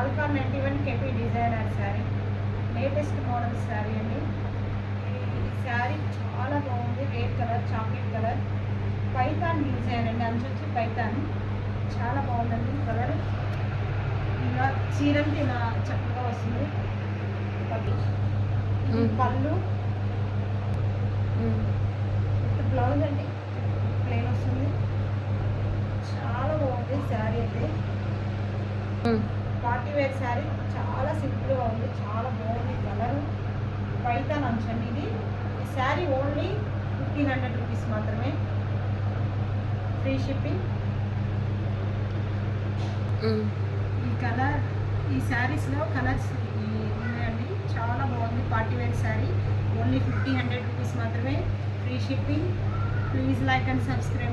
Alpha 91 KP designer sari, latest model sari అండి. ఈ శారీ చాలా బాగుంది. Red colour, chocolate colour, Paithan design అండి. అంచొచ్చి పైతాన్ చాలా బాగుందండి కలర్. ఇలా చీరంటే ఇలా చక్కగా వస్తుంది. పళ్ళు బ్లౌజ్ అండి ప్లెయిన్ వస్తుంది. చాలా బాగుంది శారీ అయితే. పార్టీ వేర్ శారీ చాలా సింపుల్గా ఉంది, చాలా బాగుంది కలర్. పైతాన్ అంచండి ఇది. ఈ శారీ ఓన్లీ 1500 రూపీస్ మాత్రమే, ఫ్రీ షిప్పింగ్. ఈ కలర్, ఈ శారీస్లో కలర్స్ ఉన్నాయండి. చాలా బాగుంది party wear sari, only 1500 rupees మాత్రమే, free shipping. Please like and subscribe.